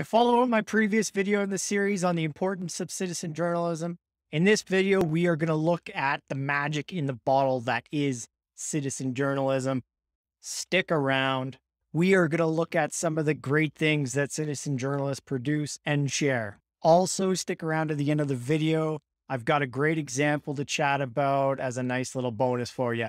To follow up my previous video in the series on the importance of citizen journalism, in this video, we are going to look at the magic in the bottle that is citizen journalism. Stick around. We are going to look at some of the great things that citizen journalists produce and share. Also, stick around to the end of the video. I've got a great example to chat about as a nice little bonus for you.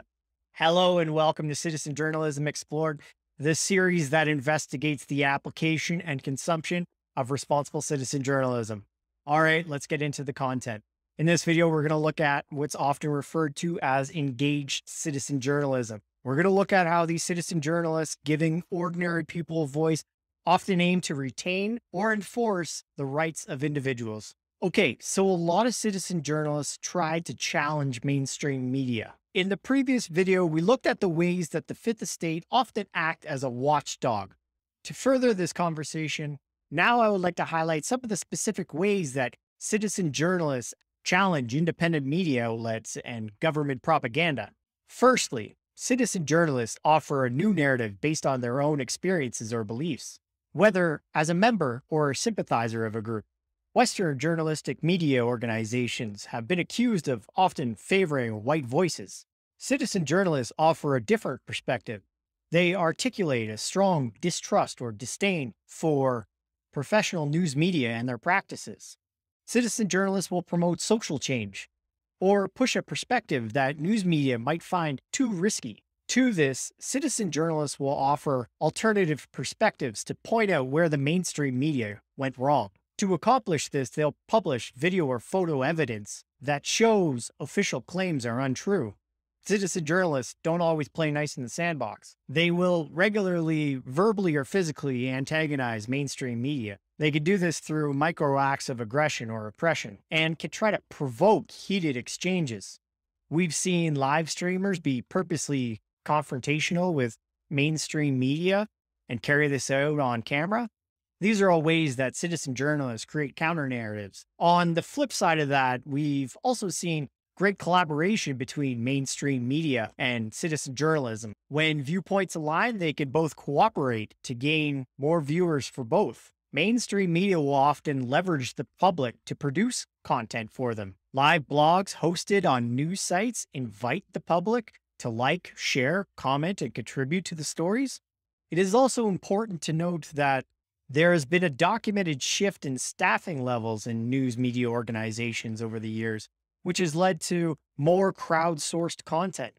Hello and welcome to Citizen Journalism Explored, the series that investigates the application and consumption of responsible citizen journalism. All right, let's get into the content. In this video, we're going to look at what's often referred to as engaged citizen journalism. We're going to look at how these citizen journalists, giving ordinary people a voice, often aim to retain or enforce the rights of individuals. Okay, so a lot of citizen journalists tried to challenge mainstream media. In the previous video, we looked at the ways that the fifth estate often act as a watchdog. To further this conversation, now I would like to highlight some of the specific ways that citizen journalists challenge independent media outlets and government propaganda. Firstly, citizen journalists offer a new narrative based on their own experiences or beliefs, whether as a member or a sympathizer of a group. Western journalistic media organizations have been accused of often favoring white voices. Citizen journalists offer a different perspective. They articulate a strong distrust or disdain for professional news media and their practices. Citizen journalists will promote social change or push a perspective that news media might find too risky. To this, citizen journalists will offer alternative perspectives to point out where the mainstream media went wrong. To accomplish this, they'll publish video or photo evidence that shows official claims are untrue. Citizen journalists don't always play nice in the sandbox. They will regularly, verbally or physically antagonize mainstream media. They could do this through micro acts of aggression or oppression and can try to provoke heated exchanges. We've seen live streamers be purposely confrontational with mainstream media and carry this out on camera. These are all ways that citizen journalists create counter narratives. On the flip side of that, we've also seen great collaboration between mainstream media and citizen journalism. When viewpoints align, they can both cooperate to gain more viewers for both. Mainstream media will often leverage the public to produce content for them. Live blogs hosted on news sites invite the public to like, share, comment, and contribute to the stories. It is also important to note that there has been a documented shift in staffing levels in news media organizations over the years, which has led to more crowdsourced content.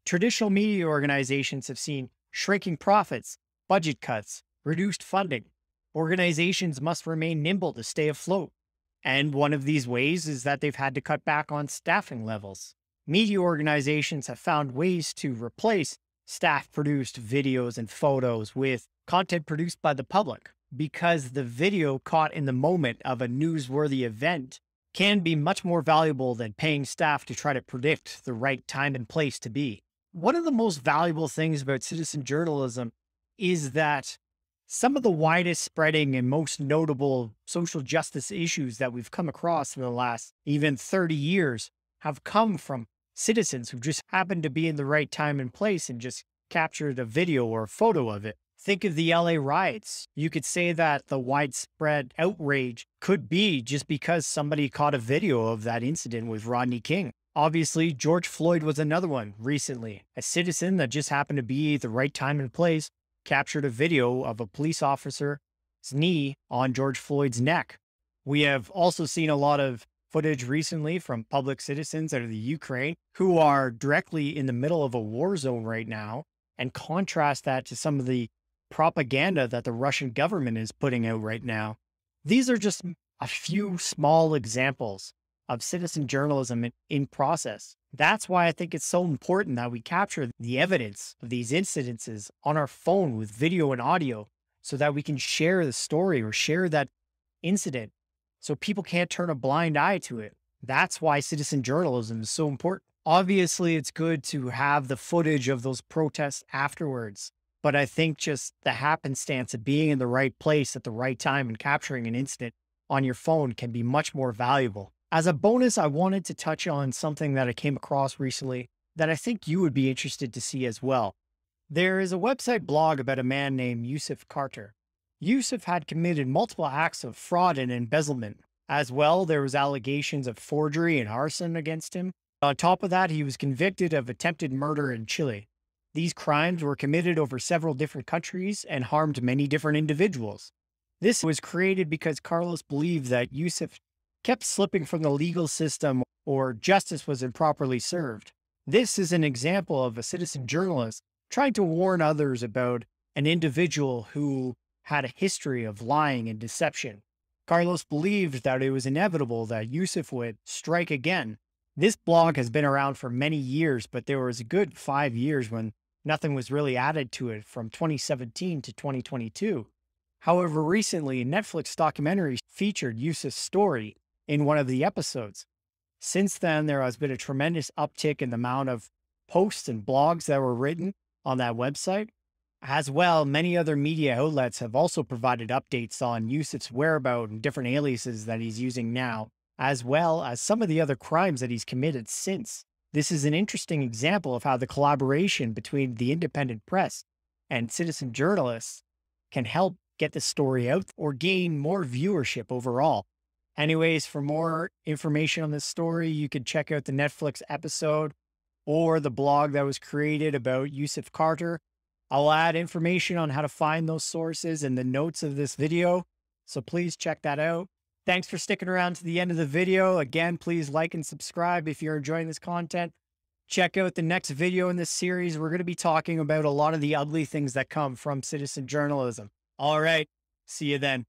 Traditional media organizations have seen shrinking profits, budget cuts, reduced funding. Organizations must remain nimble to stay afloat. And one of these ways is that they've had to cut back on staffing levels. Media organizations have found ways to replace staff-produced videos and photos with content produced by the public, because the video caught in the moment of a newsworthy event can be much more valuable than paying staff to try to predict the right time and place to be. One of the most valuable things about citizen journalism is that some of the widest spreading and most notable social justice issues that we've come across in the last even 30 years have come from citizens who just happened to be in the right time and place and just captured a video or a photo of it. Think of the LA riots. You could say that the widespread outrage could be just because somebody caught a video of that incident with Rodney King. Obviously, George Floyd was another one recently. A citizen that just happened to be at the right time and place captured a video of a police officer's knee on George Floyd's neck. We have also seen a lot of footage recently from public citizens out of the Ukraine who are directly in the middle of a war zone right now, and contrast that to some of the propaganda that the Russian government is putting out right now. These are just a few small examples of citizen journalism in process. That's why I think it's so important that we capture the evidence of these incidences on our phone with video and audio so that we can share the story or share that incident so people can't turn a blind eye to it. That's why citizen journalism is so important. Obviously, it's good to have the footage of those protests afterwards, but I think just the happenstance of being in the right place at the right time and capturing an incident on your phone can be much more valuable. As a bonus, I wanted to touch on something that I came across recently that I think you would be interested to see as well. There is a website blog about a man named Youseff Khater. Youseff had committed multiple acts of fraud and embezzlement. As well, there was allegations of forgery and arson against him. On top of that, he was convicted of attempted murder in Chile. These crimes were committed over several different countries and harmed many different individuals. This was created because Carlos believed that Youseff kept slipping from the legal system or justice was improperly served. This is an example of a citizen journalist trying to warn others about an individual who had a history of lying and deception. Carlos believed that it was inevitable that Youseff would strike again. This blog has been around for many years, but there was a good 5 years when nothing was really added to it from 2017 to 2022. However, recently, a Netflix documentary featured Yousseff's story in one of the episodes. Since then, there has been a tremendous uptick in the amount of posts and blogs that were written on that website. As well, many other media outlets have also provided updates on Yousseff's whereabouts and different aliases that he's using now, as well as some of the other crimes that he's committed since. This is an interesting example of how the collaboration between the independent press and citizen journalists can help get the story out or gain more viewership overall. Anyways, for more information on this story, you could check out the Netflix episode or the blog that was created about Youseff Khater. I'll add information on how to find those sources in the notes of this video, so please check that out. Thanks for sticking around to the end of the video. Again, please like and subscribe if you're enjoying this content. Check out the next video in this series. We're going to be talking about a lot of the ugly things that come from citizen journalism. All right, see you then.